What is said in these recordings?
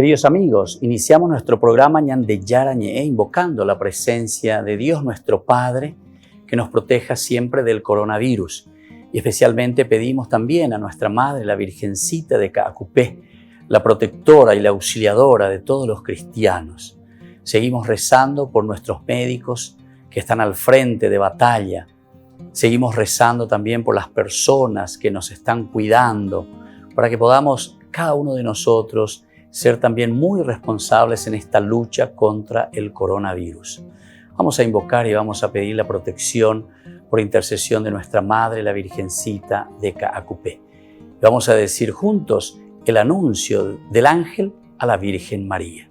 Queridos amigos, iniciamos nuestro programa Ñande Yara Ñe, invocando la presencia de Dios nuestro Padre, que nos proteja siempre del coronavirus. Y especialmente pedimos también a nuestra Madre, la Virgencita de Caacupé, la protectora y la auxiliadora de todos los cristianos. Seguimos rezando por nuestros médicos que están al frente de batalla. Seguimos rezando también por las personas que nos están cuidando, para que podamos, cada uno de nosotros, ser también muy responsables en esta lucha contra el coronavirus. Vamos a invocar y vamos a pedir la protección por intercesión de nuestra Madre, la Virgencita de Caacupé. Vamos a decir juntos el anuncio del ángel a la Virgen María.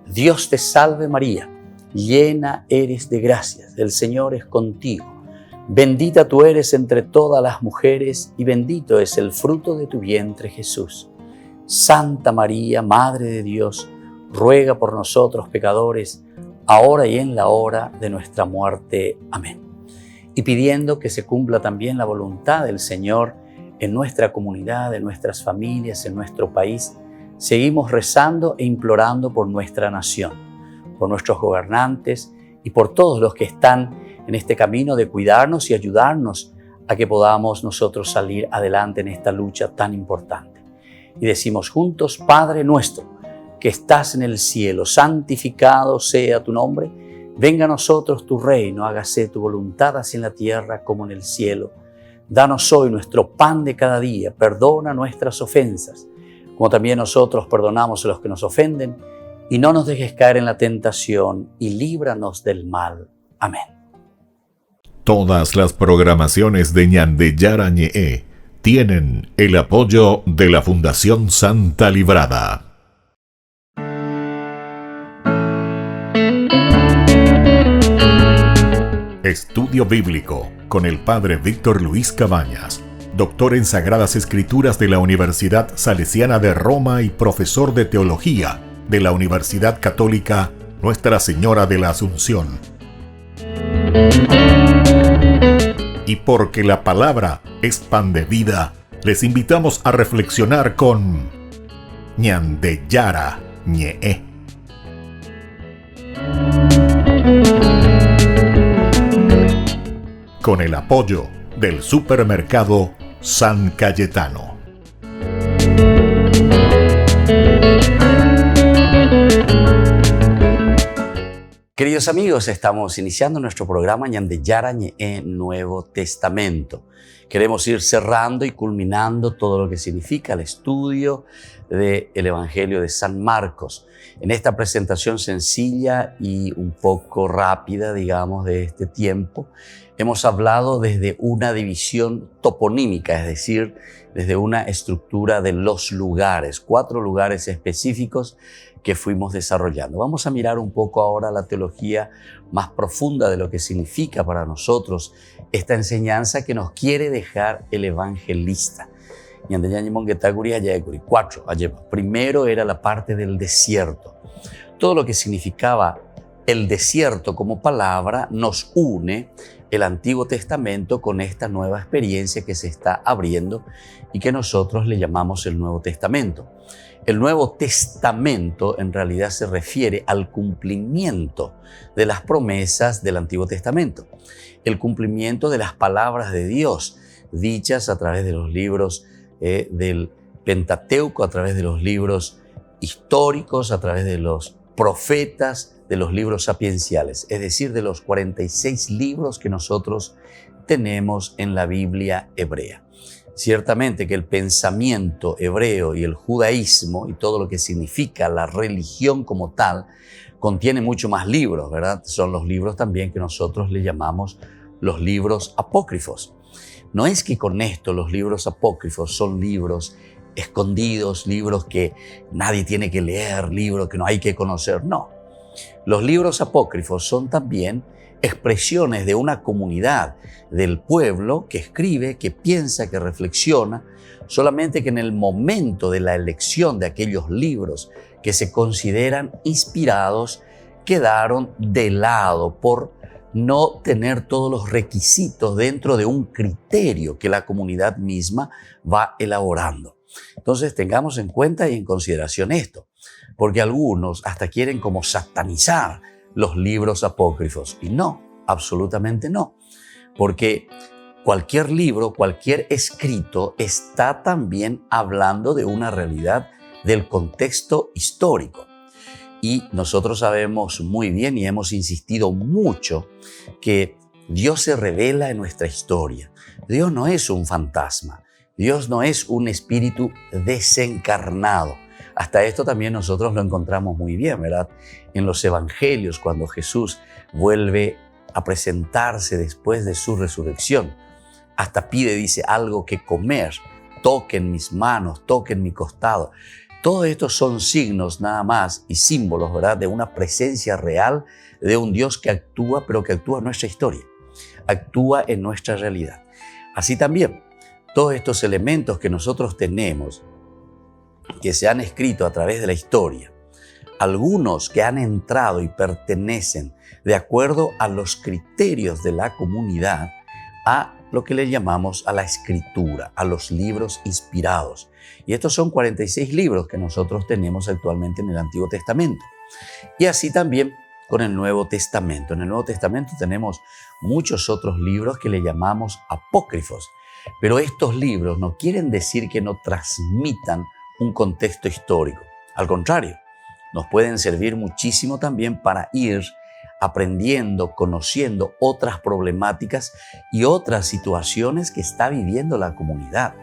Dios te salve María, llena eres de gracias, el Señor es contigo. Bendita tú eres entre todas las mujeres y bendito es el fruto de tu vientre Jesús. Santa María, Madre de Dios, ruega por nosotros pecadores, ahora y en la hora de nuestra muerte. Amén. Y pidiendo que se cumpla también la voluntad del Señor en nuestra comunidad, en nuestras familias, en nuestro país, seguimos rezando e implorando por nuestra nación, por nuestros gobernantes y por todos los que están en este camino de cuidarnos y ayudarnos a que podamos nosotros salir adelante en esta lucha tan importante. Y decimos juntos: Padre nuestro, que estás en el cielo, santificado sea tu nombre. Venga a nosotros tu reino, hágase tu voluntad así en la tierra como en el cielo. Danos hoy nuestro pan de cada día, perdona nuestras ofensas, como también nosotros perdonamos a los que nos ofenden, y no nos dejes caer en la tentación, y líbranos del mal. Amén. Todas las programaciones de Ñande Yara Ñe tienen el apoyo de la Fundación Santa Librada. Estudio Bíblico con el Padre Víctor Luis Cabañas, doctor en Sagradas Escrituras de la Universidad Salesiana de Roma y profesor de Teología de la Universidad Católica Nuestra Señora de la Asunción. Y porque la palabra es pan de vida, les invitamos a reflexionar con Ñande Yara Ñe. Con el apoyo del supermercado San Cayetano. Queridos amigos, estamos iniciando nuestro programa Ñande Yara Ñe, Nuevo Testamento. Queremos ir cerrando y culminando todo lo que significa el estudio del Evangelio de San Marcos. En esta presentación sencilla y un poco rápida, digamos, de este tiempo, hemos hablado desde una división toponímica, es decir, desde una estructura de los lugares, 4 lugares específicos que fuimos desarrollando. Vamos a mirar un poco ahora la teología más profunda de lo que significa para nosotros esta enseñanza que nos quiere dejar el evangelista. Primero era la parte del desierto. Todo lo que significaba el desierto como palabra nos une el Antiguo Testamento con esta nueva experiencia que se está abriendo y que nosotros le llamamos el Nuevo Testamento. El Nuevo Testamento en realidad se refiere al cumplimiento de las promesas del Antiguo Testamento, el cumplimiento de las palabras de Dios dichas a través de los libros del Pentateuco, a través de los libros históricos, a través de los profetas, de los libros sapienciales, es decir, de los 46 libros que nosotros tenemos en la Biblia hebrea. Ciertamente que el pensamiento hebreo y el judaísmo y todo lo que significa la religión como tal contiene mucho más libros, ¿verdad? Son los libros también que nosotros le llamamos los libros apócrifos. No es que con esto los libros apócrifos son libros escondidos, libros que nadie tiene que leer, libros que no hay que conocer, no. Los libros apócrifos son también expresiones de una comunidad del pueblo que escribe, que piensa, que reflexiona, solamente que en el momento de la elección de aquellos libros que se consideran inspirados, quedaron de lado por no tener todos los requisitos dentro de un criterio que la comunidad misma va elaborando. Entonces tengamos en cuenta y en consideración esto. porque algunos hasta quieren como satanizar los libros apócrifos. Y no, absolutamente no, porque cualquier libro, cualquier escrito está también hablando de una realidad del contexto histórico. Y nosotros sabemos muy bien y hemos insistido mucho que Dios se revela en nuestra historia. Dios no es un fantasma. Dios no es un espíritu desencarnado. Hasta esto también nosotros lo encontramos muy bien, ¿verdad? En los evangelios, cuando Jesús vuelve a presentarse después de su resurrección, hasta pide, dice, algo que comer. Toquen mis manos, toquen mi costado. Todos estos son signos nada más y símbolos, ¿verdad?, de una presencia real de un Dios que actúa, pero que actúa en nuestra historia, actúa en nuestra realidad. Así también, todos estos elementos que nosotros tenemos, que se han escrito a través de la historia, algunos que han entrado y pertenecen de acuerdo a los criterios de la comunidad, a lo que le llamamos a la escritura, a los libros inspirados. Y estos son 46 libros que nosotros tenemos actualmente en el Antiguo Testamento. Y así también con el Nuevo Testamento. En el Nuevo Testamento tenemos muchos otros libros que le llamamos apócrifos. Pero estos libros no quieren decir que no transmitan un contexto histórico. Al contrario, nos pueden servir muchísimo también para ir aprendiendo, conociendo otras problemáticas y otras situaciones que está viviendo la comunidad.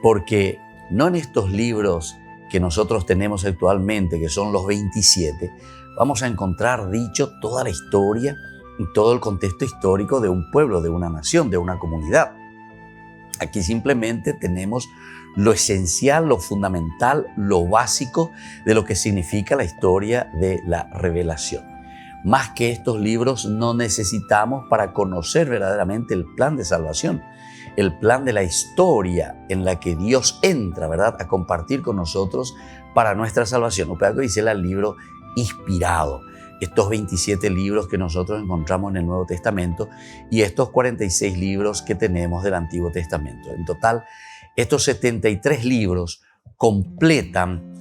Porque no en estos libros que nosotros tenemos actualmente, que son los 27, vamos a encontrar dicho toda la historia y todo el contexto histórico de un pueblo, de una nación, de una comunidad. Aquí simplemente tenemos lo esencial, lo fundamental, lo básico de lo que significa la historia de la revelación. Más que estos libros no necesitamos para conocer verdaderamente el plan de salvación, el plan de la historia en la que Dios entra, ¿verdad?, a compartir con nosotros para nuestra salvación. O que dice el libro inspirado. Estos 27 libros que nosotros encontramos en el Nuevo Testamento y estos 46 libros que tenemos del Antiguo Testamento. En total, estos 73 libros completan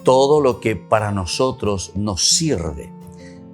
todo lo que para nosotros nos sirve.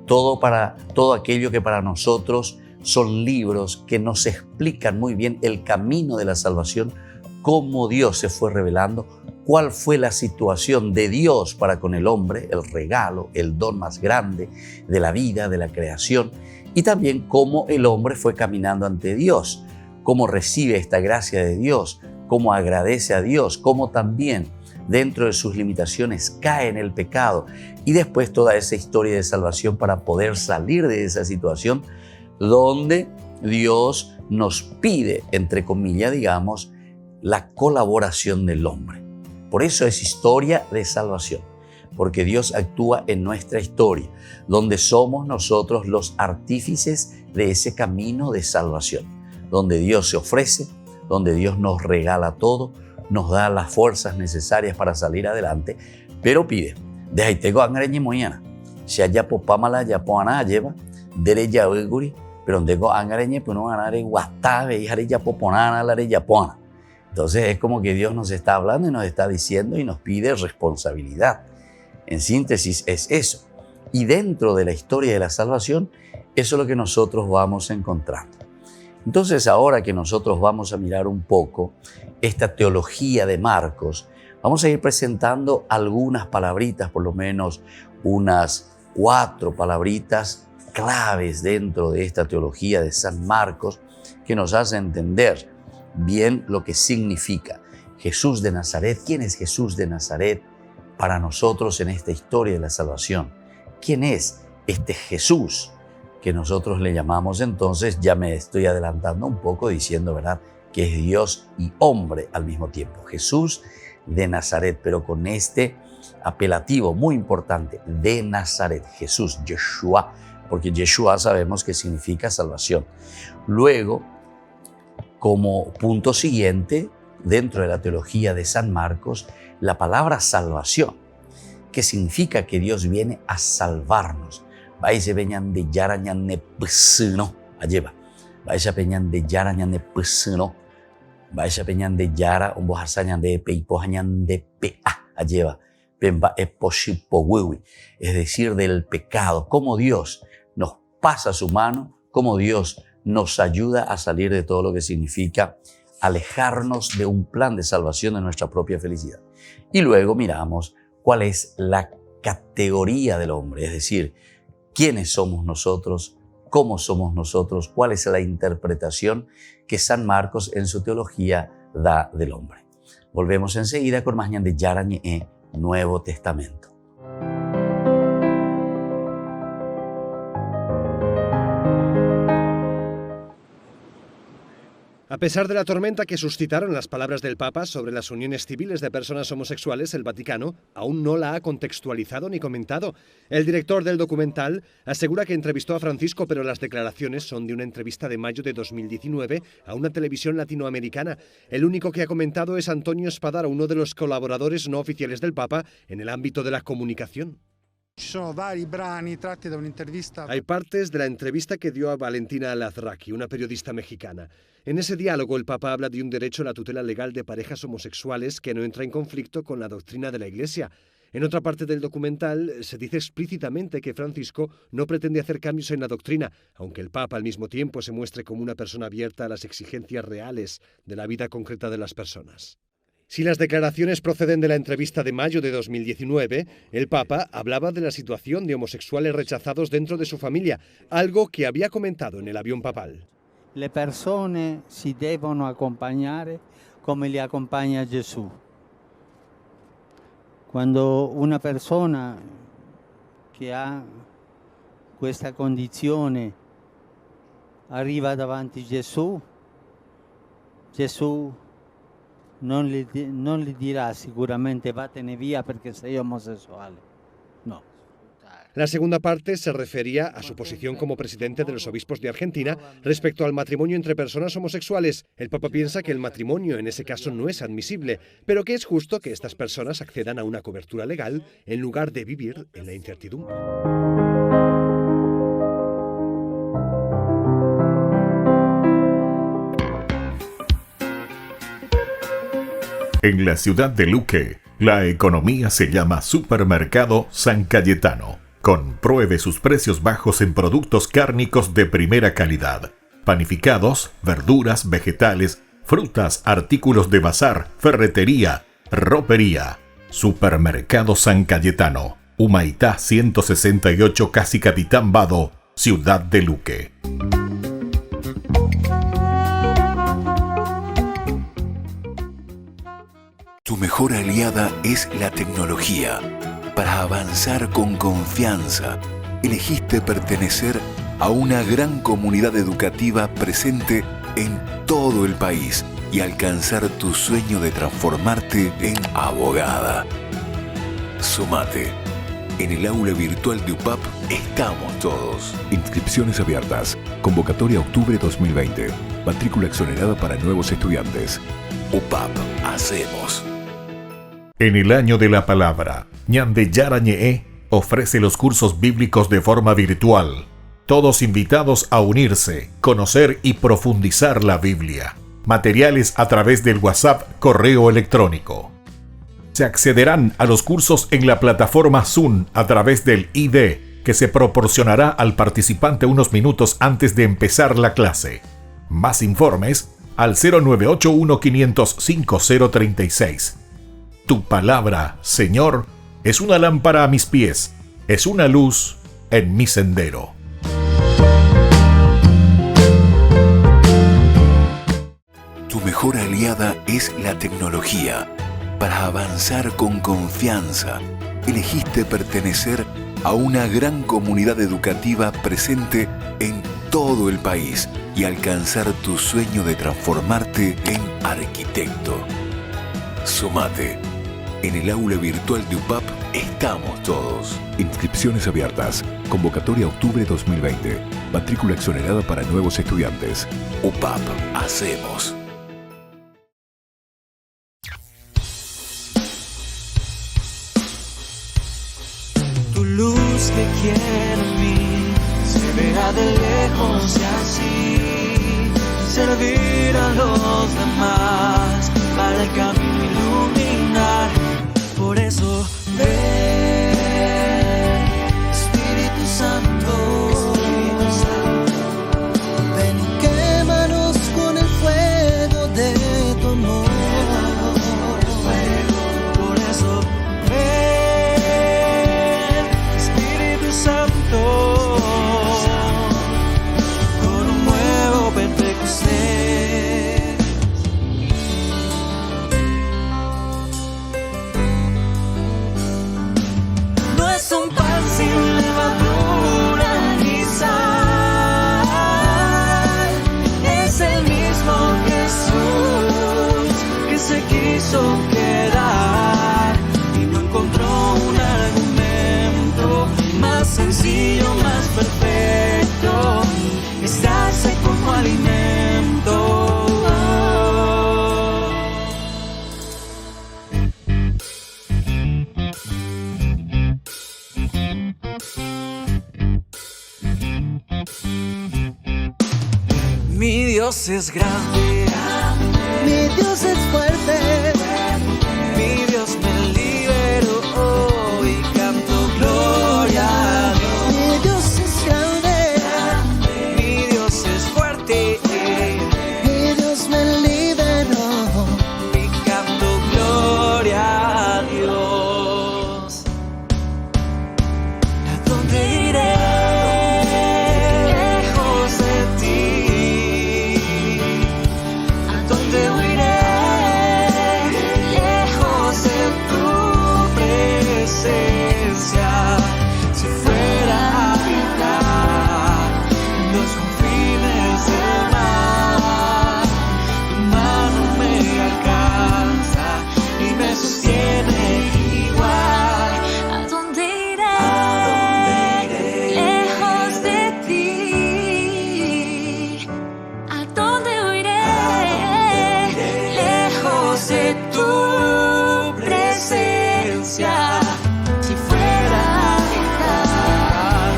Todo aquello que para nosotros son libros que nos explican muy bien el camino de la salvación, cómo Dios se fue revelando, cuál fue la situación de Dios para con el hombre, el regalo, el don más grande de la vida, de la creación, y también cómo el hombre fue caminando ante Dios, cómo recibe esta gracia de Dios, cómo agradece a Dios, cómo también dentro de sus limitaciones cae en el pecado y después toda esa historia de salvación para poder salir de esa situación donde Dios nos pide, entre comillas, digamos, la colaboración del hombre. Por eso es historia de salvación, porque Dios actúa en nuestra historia, donde somos nosotros los artífices de ese camino de salvación, donde Dios se ofrece, donde Dios nos regala todo, nos da las fuerzas necesarias para salir adelante, pero pide, deja y tengo angreñe moyana, si haya popamala ya poana lleva, dere ya uguri, pero tengo angreñe pues no ganare guatabe y jare ya poponana la ya poana. Entonces es como que Dios nos está hablando y nos está diciendo y nos pide responsabilidad. En síntesis es eso. Y dentro de la historia de la salvación, eso es lo que nosotros vamos encontrando. Entonces ahora que nosotros vamos a mirar un poco esta teología de Marcos, vamos a ir presentando algunas palabritas, por lo menos unas 4 palabritas claves dentro de esta teología de San Marcos que nos hace entender bien lo que significa Jesús de Nazaret. ¿Quién es Jesús de Nazaret para nosotros en esta historia de la salvación? ¿Quién es este Jesús que nosotros le llamamos entonces? Ya me estoy adelantando un poco diciendo, ¿verdad?, que es Dios y hombre al mismo tiempo. Jesús de Nazaret, pero con este apelativo muy importante, de Nazaret, Jesús, Yeshua, porque Yeshua sabemos que significa salvación. Luego, como punto siguiente, dentro de la teología de San Marcos, la palabra salvación, que significa que Dios viene a salvarnos. Vaise peñan de yarañan ne psino, alleva. Vaise peñan de yarañan ne psino. Vaise peñan de yara, un bojasañan de peipojañan de pea, alleva. es decir, del pecado, cómo Dios nos pasa su mano, cómo Dios nos ayuda a salir de todo lo que significa alejarnos de un plan de salvación de nuestra propia felicidad. Y luego miramos cuál es la categoría del hombre, es decir, quiénes somos nosotros, cómo somos nosotros, cuál es la interpretación que San Marcos en su teología da del hombre. Volvemos enseguida con más de Yarañe, Nuevo Testamento. A pesar de la tormenta que suscitaron las palabras del Papa sobre las uniones civiles de personas homosexuales, el Vaticano aún no la ha contextualizado ni comentado. El director del documental asegura que entrevistó a Francisco, pero las declaraciones son de una entrevista de mayo de 2019 a una televisión latinoamericana. El único que ha comentado es Antonio Spadaro, uno de los colaboradores no oficiales del Papa en el ámbito de la comunicación. Hay partes de la entrevista que dio a Valentina Alazraqui, una periodista mexicana. En ese diálogo el Papa habla de un derecho a la tutela legal de parejas homosexuales que no entra en conflicto con la doctrina de la Iglesia. En otra parte del documental se dice explícitamente que Francisco no pretende hacer cambios en la doctrina, aunque el Papa al mismo tiempo se muestre como una persona abierta a las exigencias reales de la vida concreta de las personas. Si las declaraciones proceden de la entrevista de mayo de 2019, el Papa hablaba de la situación de homosexuales rechazados dentro de su familia, algo que había comentado en el avión papal. Le persone si devono accompagnare come li accompagna Gesù. Quando una persona che ha questa condizione arriva davanti a Gesù, Gesù non gli dirà sicuramente vattene via perché sei omosessuale. No. La segunda parte se refería a su posición como presidente de los obispos de Argentina respecto al matrimonio entre personas homosexuales. El Papa piensa que el matrimonio en ese caso no es admisible, pero que es justo que estas personas accedan a una cobertura legal en lugar de vivir en la incertidumbre. En la ciudad de Luque, la economía se llama Supermercado San Cayetano. Compruebe sus precios bajos en productos cárnicos de primera calidad. Panificados, verduras, vegetales, frutas, artículos de bazar, ferretería, ropería. Supermercado San Cayetano, Humaitá 168, Casi Capitán Vado, ciudad de Luque. Tu mejor aliada es la tecnología. Para avanzar con confianza, elegiste pertenecer a una gran comunidad educativa presente en todo el país y alcanzar tu sueño de transformarte en abogada. Sumate. En el aula virtual de UPAP estamos todos. Inscripciones abiertas. Convocatoria octubre 2020. Matrícula exonerada para nuevos estudiantes. UPAP. Hacemos. En el año de la palabra, Ñande Yarañe ofrece los cursos bíblicos de forma virtual. Todos invitados a unirse, conocer y profundizar la Biblia. Materiales a través del WhatsApp, correo electrónico. Se accederán a los cursos en la plataforma Zoom a través del ID, que se proporcionará al participante unos minutos antes de empezar la clase. Más informes al 0981 505 036. Tu palabra, Señor, es una lámpara a mis pies, es una luz en mi sendero. Tu mejor aliada es la tecnología. Para avanzar con confianza, elegiste pertenecer a una gran comunidad educativa presente en todo el país y alcanzar tu sueño de transformarte en arquitecto. Sumate. En el aula virtual de UPAP estamos todos. Inscripciones abiertas. Convocatoria octubre 2020. Matrícula exonerada para nuevos estudiantes. UPAP. Hacemos. Tu luz que quiere en mí se verá de lejos y así servir a los demás para el camino iluminar. Por eso quiso quedar y no encontró un argumento más sencillo, más perfecto. Estarse como alimento. Mi Dios es grande, mi Dios es fuerte, mi Dios me liberó y canto gloria a Dios. mi Dios es grande, Mi Dios es fuerte mi Dios me liberó. y canto gloria a Dios. ¿A dónde iré? Lejos de ti. ¿A dónde huiré? Lejos de tu presencia. Si fuera a habitar los confines del mar, tu mano me alcanza y me sostiene igual. ¿A dónde iré? ¿A dónde iré? Lejos de ti. ¿A dónde huiré? Lejos de tu presencia. Si fuera a habitar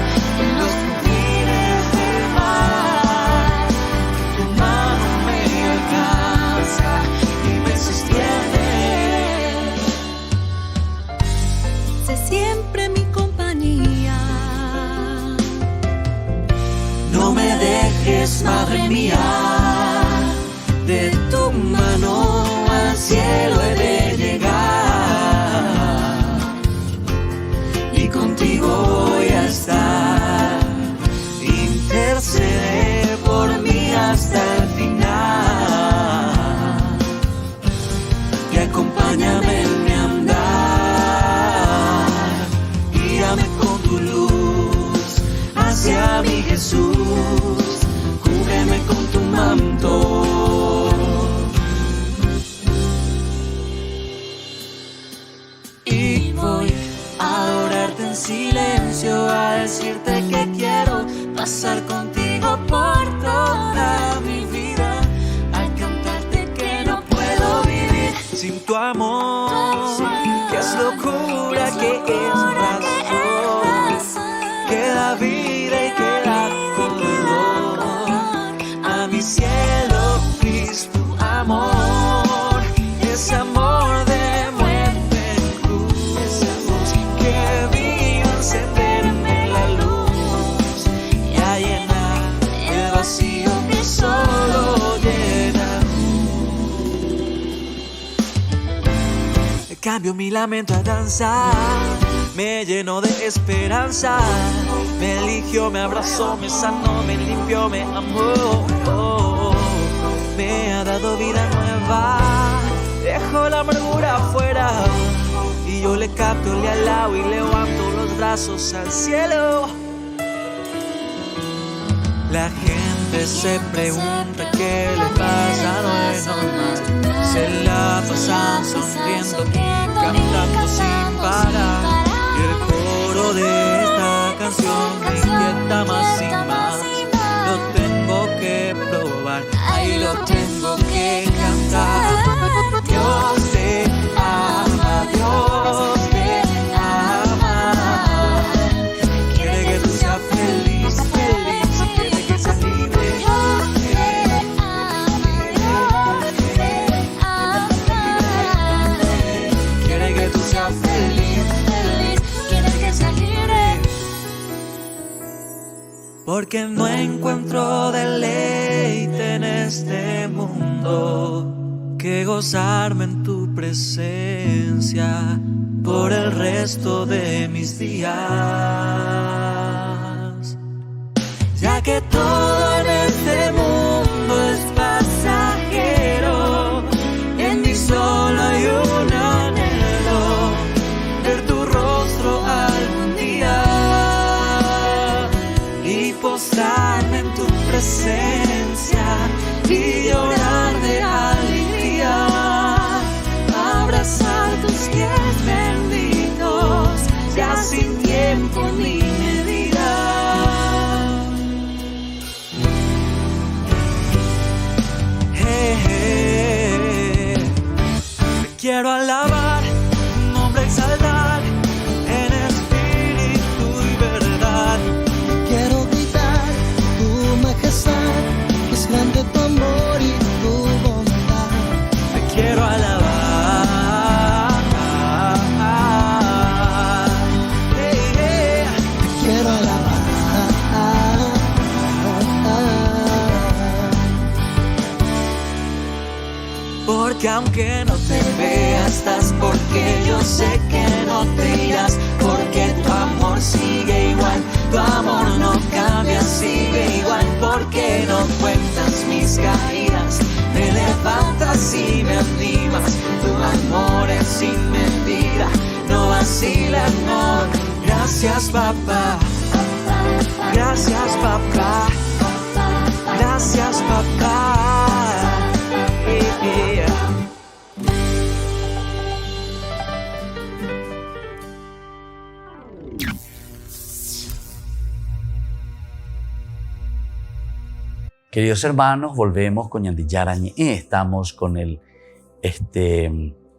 en los confines del mar, tu mano me alcanza y me sostiene. Sé siempre mi compañía. No me dejes, madre mía, de tu mano al cielo he de llegar y contigo voy a estar. Intercede por mí hasta el final y acompáñame en mi andar. Guíame con tu luz hacia mi Jesús, cúbreme con tu manto. Y voy a adorarte en silencio, a decirte que quiero pasar contigo por toda mi vida, al cantarte que no puedo vivir sin tu amor, que es locura, que es razón, que da vida y que da color a mi cielo, Cristo, tu amor, ese amor de muerte en cruz, esa luz que vino a encenderme la luz y a llenar el vacío que solo llena. Cambio mi lamento a danza, me llenó de esperanza, me eligió, me abrazó, me sanó, me limpió, me amó, me ha dado vida nueva, dejó la amargura afuera y yo le capto, le alabo y levanto los brazos al cielo. La gente se pregunta qué le pasa, no es normal, se la pasan sonriendo y cantando sin parar. Y el coro de esta canción me inquieta más y más. Lo tengo que probar, ahí lo tengo que cantar. Dios te ama, Dios te ama. Quiere que tú seas feliz, feliz, quiere que seas libre. Quiere que tú seas feliz, Feliz, quieres que sea libre. porque no encuentro deleite en este mundo que gozarme en tu presencia por el resto de mis días, ya que todo en este mundo es pasajero. En mí solo hay un anhelo, ver tu rostro algún día y posarme en tu presencia y llorar de alegría quiero alabar, tu nombre exaltar, en espíritu y verdad. Quiero gritar tu majestad, es grande tu amor y tu bondad. Te quiero alabar. Quiero alabar. Porque aunque no te vea, estás, porque yo sé que no te irás, porque tu amor sigue igual, tu amor no cambia, sigue igual, porque no cuentas mis caídas, me levantas y me animas, tu amor es sin medida, no vacila, no. Gracias papá, gracias papá, gracias papá. Queridos hermanos, volvemos con Ñandillarañe. Estamos con el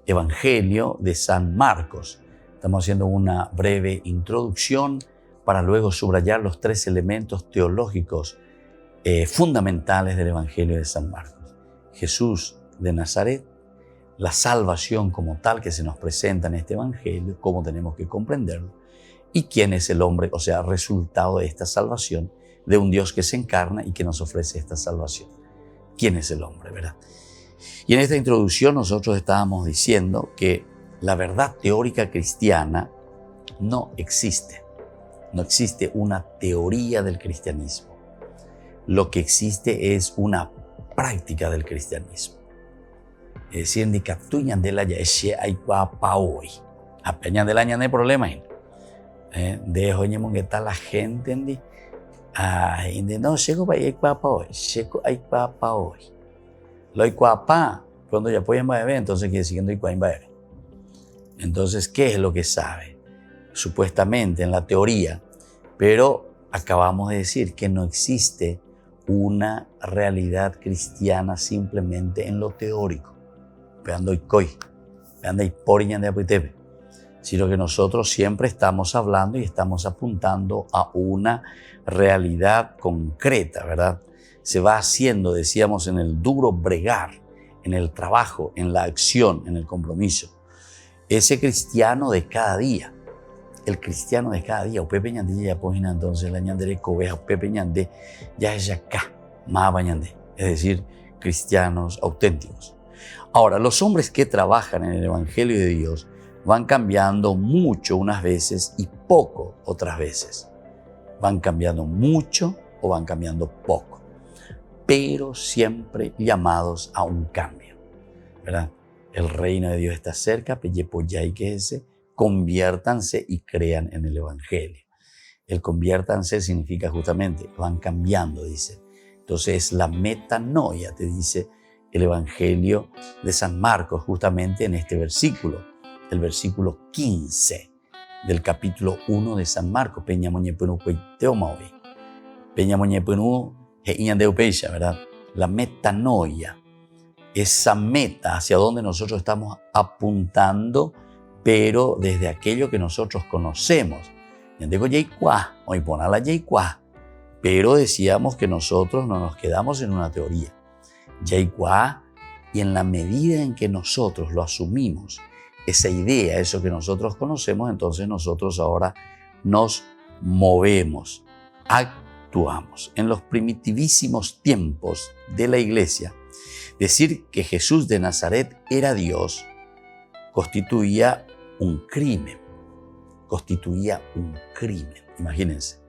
Evangelio de San Marcos. Estamos haciendo una breve introducción para luego subrayar los 3 elementos teológicos fundamentales del Evangelio de San Marcos. Jesús de Nazaret, la salvación como tal que se nos presenta en este Evangelio, cómo tenemos que comprenderlo, y quién es el hombre, o sea, resultado de esta salvación, de un Dios que se encarna y que nos ofrece esta salvación. ¿Quién es el hombre, verdad? Y en esta introducción nosotros estábamos diciendo que la verdad teórica cristiana no existe. No existe una teoría del cristianismo. Lo que existe es una práctica del cristianismo. Es decir, ni captuñan de la yaeshe hay pa hoy. Apeñan de la ña no hay problema. De hoy que está la gente en no llego para ir pa hoy, llego hay pa hoy. Lo hay pa cuando ya pueden beber, entonces quiere decir que no hay beber. Entonces, ¿qué es lo que sabe? Supuestamente en la teoría, pero acabamos de decir que no existe una realidad cristiana simplemente en lo teórico. Sino que nosotros siempre estamos hablando y estamos apuntando a una realidad concreta, ¿verdad? Se va haciendo, decíamos, en el duro bregar, en el trabajo, en la acción, en el compromiso. Ese cristiano de cada día, el cristiano de cada día, Pepe Ñandé ya pojina entonces la ñandere cobeja, Pepe Ñandé ya es acá, más bañandé, es decir, cristianos auténticos. Ahora, los hombres que trabajan en el Evangelio de Dios van cambiando mucho unas veces y poco otras veces. Van cambiando mucho o van cambiando poco, pero siempre llamados a un cambio, ¿verdad? El reino de Dios está cerca, conviértanse y crean en el Evangelio. El conviértanse significa justamente, van cambiando, dice. Entonces la metanoia, te dice el Evangelio de San Marcos, justamente en este versículo. El versículo 15 del capítulo 1 de San Marcos. Peña Moñepenu Teomaovi. Peña Moñepenu Heiñandeupeisha, ¿verdad? La metanoia. Esa meta hacia donde nosotros estamos apuntando, pero desde aquello que nosotros conocemos. Pero decíamos que nosotros no nos quedamos en una teoría. Y en la medida en que nosotros lo asumimos, esa idea, eso que nosotros conocemos, entonces nosotros ahora nos movemos, actuamos. En los primitivísimos tiempos de la iglesia, decir que Jesús de Nazaret era Dios constituía un crimen. Imagínense.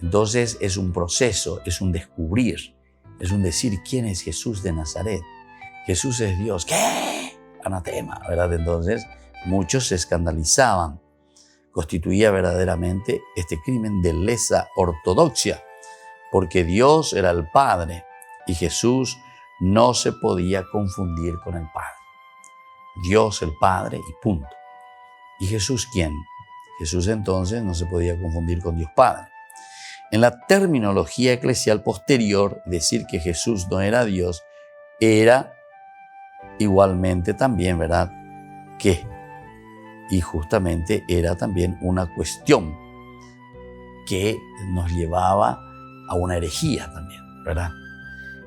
Entonces es un proceso, es un descubrir, es un decir quién es Jesús de Nazaret. Jesús es Dios. ¿Qué? Anatema, ¿verdad? Entonces muchos se escandalizaban. Constituía verdaderamente este crimen de lesa ortodoxia, porque Dios era el Padre y Jesús no se podía confundir con el Padre. Dios el Padre y punto. ¿Y Jesús quién? Jesús entonces no se podía confundir con Dios Padre. En la terminología eclesial posterior, decir que Jesús no era Dios era igualmente también, ¿verdad?, qué. Y justamente era también una cuestión que nos llevaba a una herejía también, ¿verdad?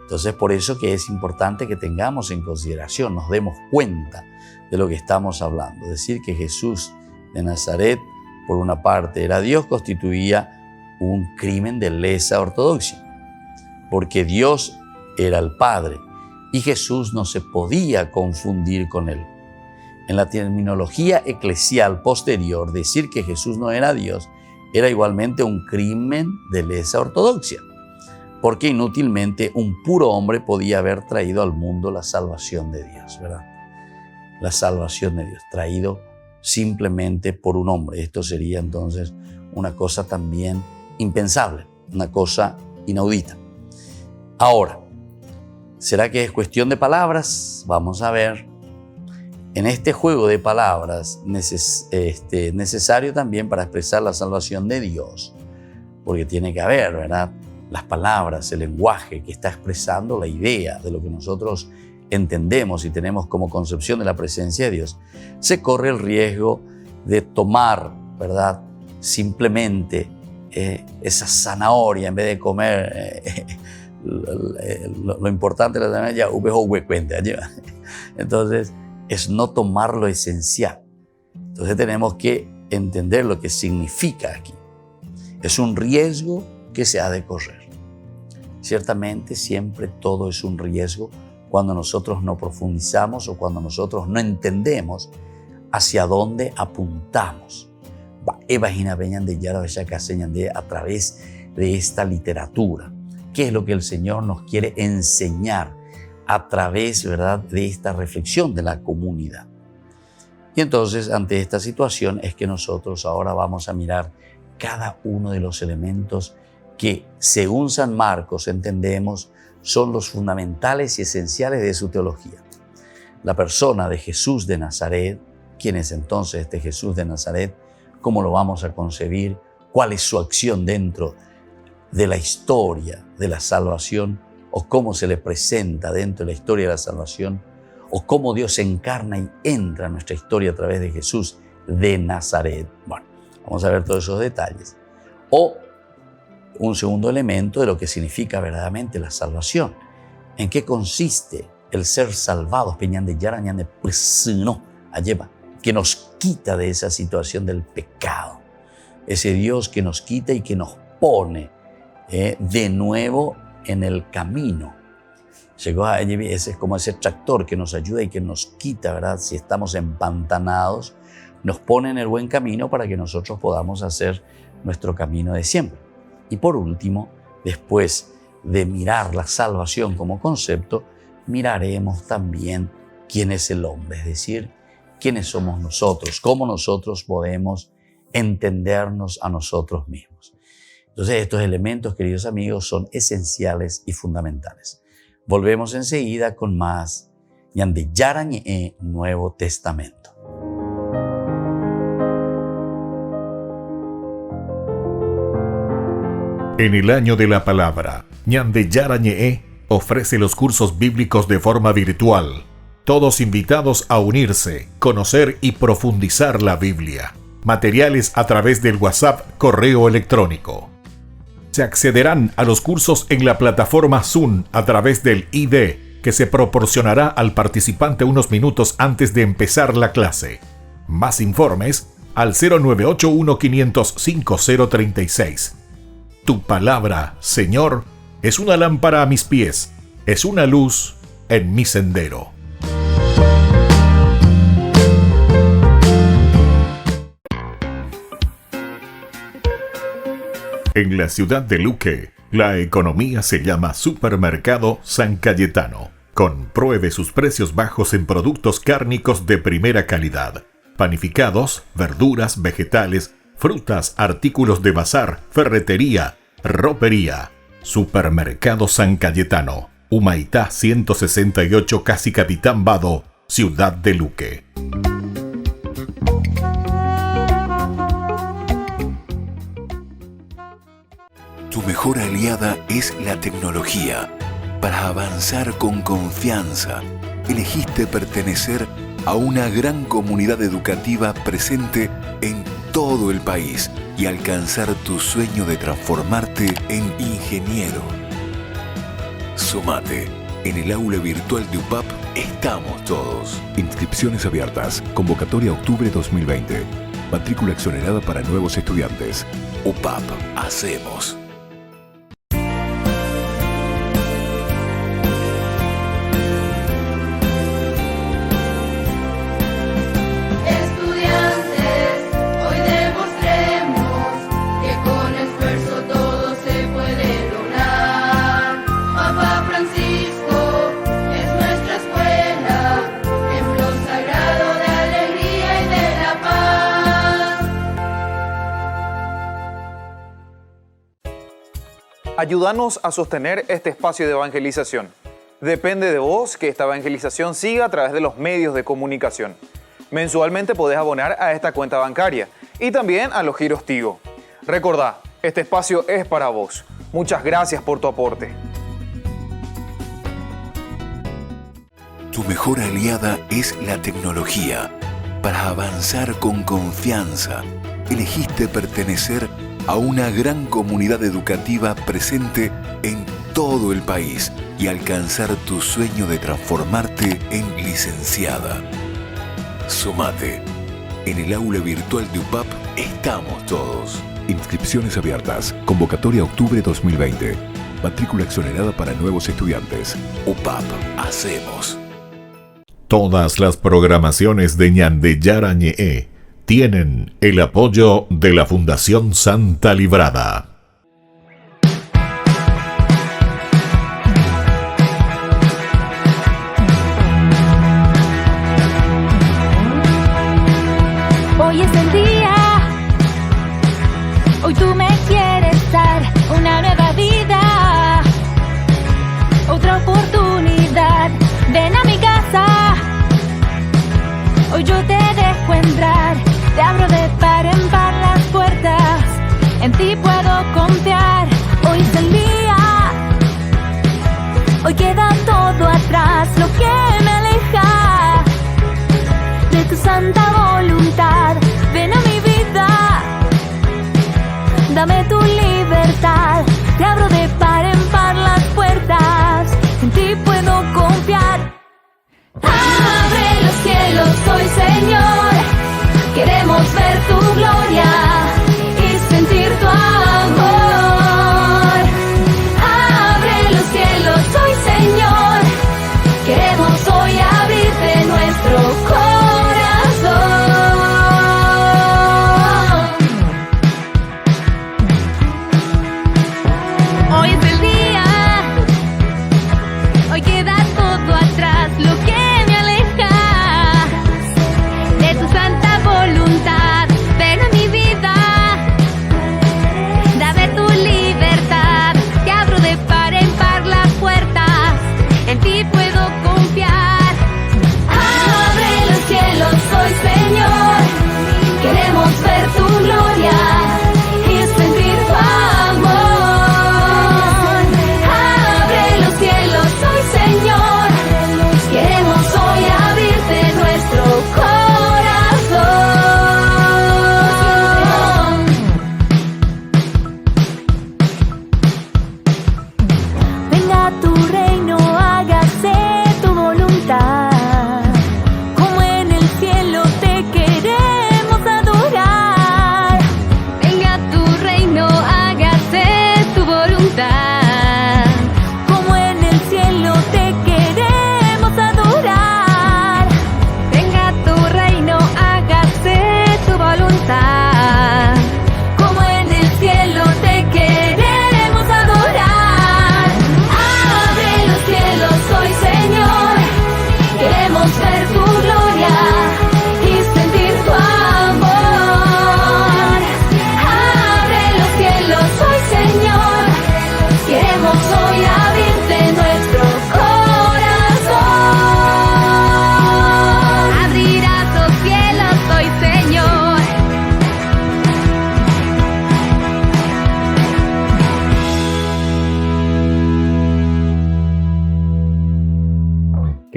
Entonces, por eso que es importante que tengamos en consideración, nos demos cuenta de lo que estamos hablando. Decir que Jesús de Nazaret, por una parte, era Dios, constituía un crimen de lesa ortodoxia, porque Dios era el Padre y Jesús no se podía confundir con él. En la terminología eclesial posterior, decir que Jesús no era Dios era igualmente un crimen de lesa ortodoxia, porque inútilmente un puro hombre podía haber traído al mundo la salvación de Dios, ¿verdad? La salvación de Dios, traído simplemente por un hombre. Esto sería entonces una cosa también impensable, una cosa inaudita. Ahora, ¿será que es cuestión de palabras? Vamos a ver. En este juego de palabras necesario también para expresar la salvación de Dios, porque tiene que haber, ¿verdad?, las palabras, el lenguaje que está expresando la idea de lo que nosotros entendemos y tenemos como concepción de la presencia de Dios. Se corre el riesgo de tomar, ¿verdad?, simplemente esa zanahoria en vez de comer lo importante de la zanahoria, entonces es no tomar lo esencial. Entonces tenemos que entender lo que significa aquí. Es un riesgo que se ha de correr. Ciertamente siempre todo es un riesgo cuando nosotros no profundizamos o cuando nosotros no entendemos hacia dónde apuntamos. A través de esta literatura. ¿Qué es lo que el Señor nos quiere enseñar a través, ¿verdad?, de esta reflexión de la comunidad? Y entonces, ante esta situación es que nosotros ahora vamos a mirar cada uno de los elementos que, según San Marcos, entendemos son los fundamentales y esenciales de su teología. La persona de Jesús de Nazaret. ¿Quién es entonces este Jesús de Nazaret? ¿Cómo lo vamos a concebir? ¿Cuál es su acción dentro de la historia de la salvación? ¿O cómo se le presenta dentro de la historia de la salvación? ¿O cómo Dios se encarna y entra en nuestra historia a través de Jesús de Nazaret? Bueno, vamos a ver todos esos detalles. O un segundo elemento de lo que significa verdaderamente la salvación. ¿En qué consiste el ser salvados? Que nos quita de esa situación del pecado. Ese Dios que nos quita y que nos pone de nuevo en el camino. Ese es como ese tractor que nos ayuda y que nos quita, ¿verdad? Si estamos empantanados, nos pone en el buen camino para que nosotros podamos hacer nuestro camino de siempre. Y por último, después de mirar la salvación como concepto, miraremos también quién es el hombre, es decir, quiénes somos nosotros, cómo nosotros podemos entendernos a nosotros mismos. Entonces, estos elementos, queridos amigos, son esenciales y fundamentales. Volvemos enseguida con más Ñande Yarañe Nuevo Testamento. En el año de la palabra, Ñande Yarañe ofrece los cursos bíblicos de forma virtual. Todos invitados a unirse, conocer y profundizar la Biblia. Materiales a través del WhatsApp, correo electrónico. Se accederán a los cursos en la plataforma Zoom a través del ID que se proporcionará al participante unos minutos antes de empezar la clase. Más informes al 0981-500-5036. Tu palabra, Señor, es una lámpara a mis pies, es una luz en mi sendero. En la ciudad de Luque, la economía se llama Supermercado San Cayetano. Compruebe sus precios bajos en productos cárnicos de primera calidad. Panificados, verduras, vegetales, frutas, artículos de bazar, ferretería, ropería. Supermercado San Cayetano, Humaitá 168, Casi Capitán Vado, ciudad de Luque. Tu mejor aliada es la tecnología. Para avanzar con confianza, elegiste pertenecer a una gran comunidad educativa presente en todo el país y alcanzar tu sueño de transformarte en ingeniero. Sumate. En el aula virtual de UPAP estamos todos. Inscripciones abiertas. Convocatoria octubre 2020. Matrícula exonerada para nuevos estudiantes. UPAP. Hacemos. Ayúdanos a sostener este espacio de evangelización. Depende de vos que esta evangelización siga a través de los medios de comunicación. Mensualmente podés abonar a esta cuenta bancaria y también a los giros Tigo. Recordá, este espacio es para vos. Muchas gracias por tu aporte. Tu mejor aliada es la tecnología. Para avanzar con confianza, elegiste pertenecer a una gran comunidad educativa presente en todo el país y alcanzar tu sueño de transformarte en licenciada. Sumate. En el aula virtual de UPAP estamos todos. Inscripciones abiertas. Convocatoria octubre 2020. Matrícula exonerada para nuevos estudiantes. UPAP. Hacemos. Todas las programaciones de Ñande Yara Ñe'e tienen el apoyo de la Fundación Santa Librada. Hoy es el día, hoy tú me quieres dar una nueva vida, otra oportunidad. Ven a mi casa, hoy yo te dejo entrar. Te abro de par en par las puertas, en ti puedo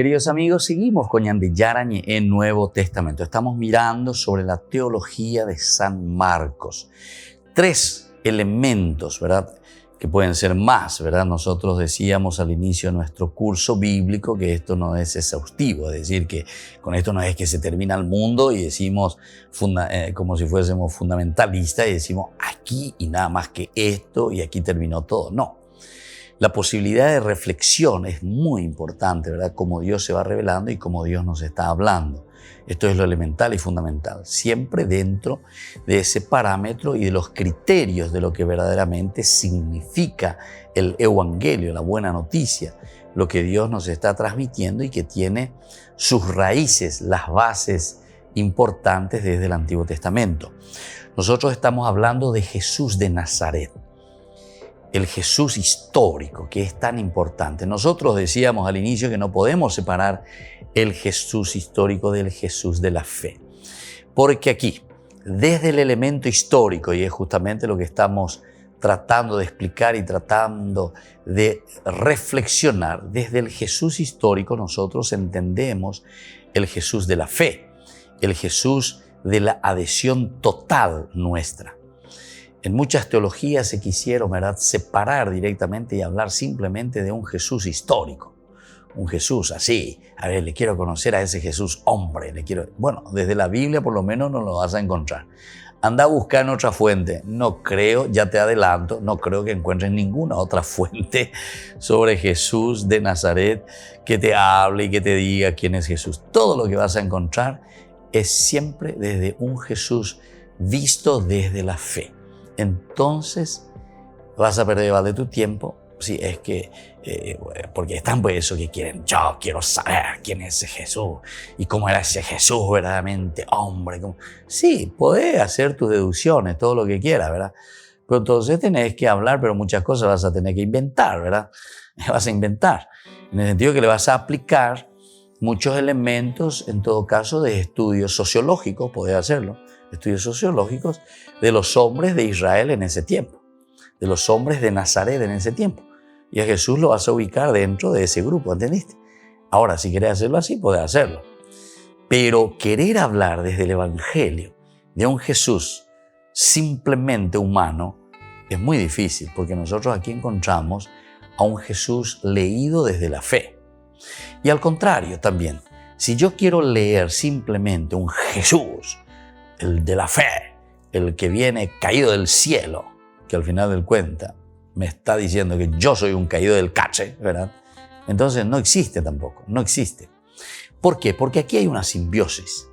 queridos amigos, seguimos con Ñandeyarañe en Nuevo Testamento. Estamos mirando sobre la teología de San Marcos. 3 elementos, ¿verdad?, que pueden ser más, ¿verdad? Nosotros decíamos al inicio de nuestro curso bíblico que esto no es exhaustivo, es decir, que con esto no es que se termina el mundo y decimos como si fuésemos fundamentalistas y decimos aquí y nada más que esto y aquí terminó todo. No. La posibilidad de reflexión es muy importante, ¿verdad? Cómo Dios se va revelando y cómo Dios nos está hablando. Esto es lo elemental y fundamental, siempre dentro de ese parámetro y de los criterios de lo que verdaderamente significa el evangelio, la buena noticia, lo que Dios nos está transmitiendo y que tiene sus raíces, las bases importantes desde el Antiguo Testamento. Nosotros estamos hablando de Jesús de Nazaret, el Jesús histórico, que es tan importante. Nosotros decíamos al inicio que no podemos separar el Jesús histórico del Jesús de la fe. Porque aquí, desde el elemento histórico, y es justamente lo que estamos tratando de explicar y tratando de reflexionar, desde el Jesús histórico nosotros entendemos el Jesús de la fe, el Jesús de la adhesión total nuestra. En muchas teologías se quisieron, ¿verdad?, separar directamente y hablar simplemente de un Jesús histórico. Un Jesús así, a ver, le quiero conocer a ese Jesús hombre, Bueno, desde la Biblia por lo menos no lo vas a encontrar. Anda a buscar en otra fuente. No creo, ya te adelanto, no creo que encuentres ninguna otra fuente sobre Jesús de Nazaret que te hable y que te diga quién es Jesús. Todo lo que vas a encontrar es siempre desde un Jesús visto desde la fe. Entonces vas a perder de tu tiempo si es que, porque están por eso que quieren, yo quiero saber quién es ese Jesús y cómo era ese Jesús verdaderamente hombre. Sí, podés hacer tus deducciones, todo lo que quieras, ¿verdad? Pero entonces tenés que hablar, pero muchas cosas vas a tener que inventar, ¿verdad? Vas a inventar, en el sentido que le vas a aplicar muchos elementos, en todo caso, de estudios sociológicos, podés hacerlo, estudios sociológicos de los hombres de Israel en ese tiempo, de los hombres de Nazaret en ese tiempo. Y a Jesús lo vas a ubicar dentro de ese grupo, ¿entendiste? Ahora, si querés hacerlo así, podés hacerlo. Pero querer hablar desde el Evangelio de un Jesús simplemente humano es muy difícil, porque nosotros aquí encontramos a un Jesús leído desde la fe. Y al contrario también, si yo quiero leer simplemente un Jesús, el de la fe, el que viene caído del cielo, que al final del cuenta me está diciendo que yo soy un caído del cache, ¿verdad? Entonces no existe tampoco, no existe. ¿Por qué? Porque aquí hay una simbiosis.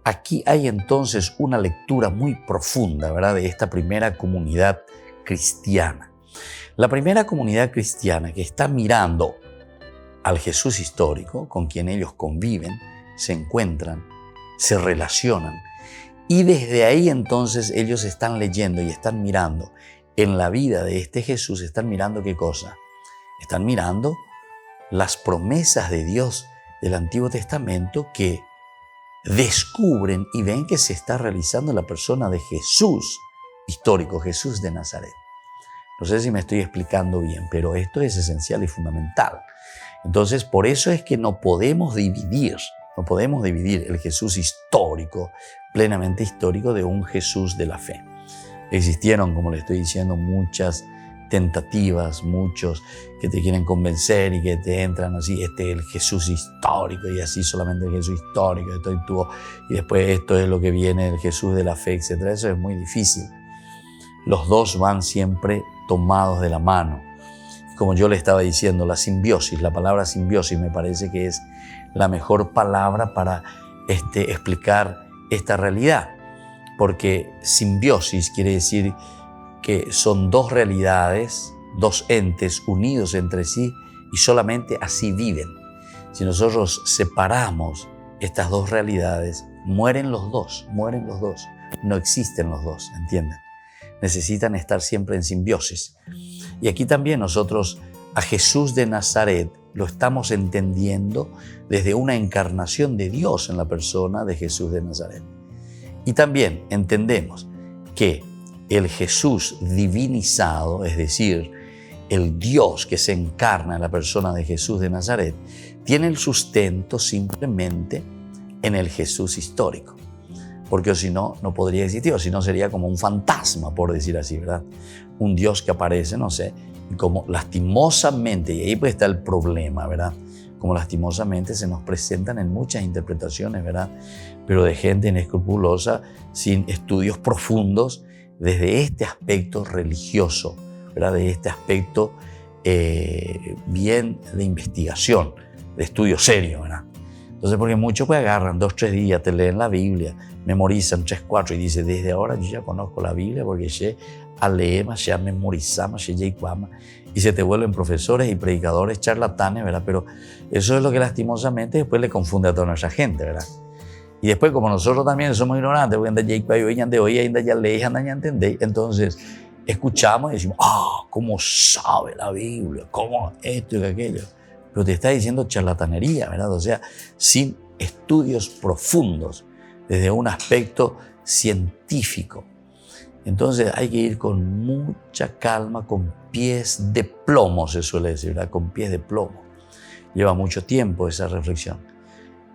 Aquí hay entonces una lectura muy profunda, ¿verdad?, de esta primera comunidad cristiana. La primera comunidad cristiana que está mirando al Jesús histórico, con quien ellos conviven, se encuentran, se relacionan. Y desde ahí entonces ellos están leyendo y están mirando en la vida de este Jesús, están mirando ¿qué cosa? Están mirando las promesas de Dios del Antiguo Testamento que descubren y ven que se está realizando la persona de Jesús histórico, Jesús de Nazaret. No sé si me estoy explicando bien, pero esto es esencial y fundamental. Entonces, por eso es que no podemos dividir el Jesús histórico, plenamente histórico, de un Jesús de la fe. Existieron, como le estoy diciendo, muchas tentativas, muchos que te quieren convencer y que te entran así, este es el Jesús histórico y así solamente el Jesús histórico, y después esto es lo que viene, el Jesús de la fe, etc. Eso es muy difícil. Los dos van siempre tomados de la mano. Como yo le estaba diciendo, la simbiosis, la palabra simbiosis me parece que es la mejor palabra para explicar esta realidad. Porque simbiosis quiere decir que son dos realidades, dos entes unidos entre sí y solamente así viven. Si nosotros separamos estas dos realidades, mueren los dos, no existen los dos, ¿entienden? Necesitan estar siempre en simbiosis. Y aquí también nosotros a Jesús de Nazaret lo estamos entendiendo desde una encarnación de Dios en la persona de Jesús de Nazaret. Y también entendemos que el Jesús divinizado, es decir, el Dios que se encarna en la persona de Jesús de Nazaret, tiene el sustento simplemente en el Jesús histórico. Porque si no, no podría existir, o si no sería como un fantasma, por decir así, ¿verdad? Un Dios que aparece, no sé, y como lastimosamente, y ahí pues está el problema, ¿verdad? Como lastimosamente se nos presentan en muchas interpretaciones, ¿verdad? Pero de gente inescrupulosa, sin estudios profundos, desde este aspecto religioso, ¿verdad? De este aspecto bien de investigación, de estudio serio, ¿verdad? Entonces, porque muchos pues agarran 2 o 3 días, te leen la Biblia, memorizan 3 o 4 y dicen, desde ahora yo ya conozco la Biblia porque ya leemos, ya memorizamos, ya cuama, y se te vuelven profesores y predicadores charlatanes, ¿verdad? Pero eso es lo que lastimosamente después le confunde a toda nuestra gente, ¿verdad? Y después, como nosotros también somos ignorantes, porque anda ya hoy, anda ya lees, anda ya entendéis, entonces escuchamos y decimos, ¿cómo sabe la Biblia? ¿Cómo esto y aquello? Pero te está diciendo charlatanería, ¿verdad? O sea, sin estudios profundos, desde un aspecto científico. Entonces hay que ir con mucha calma, con pies de plomo, se suele decir, ¿verdad? Con pies de plomo. Lleva mucho tiempo esa reflexión.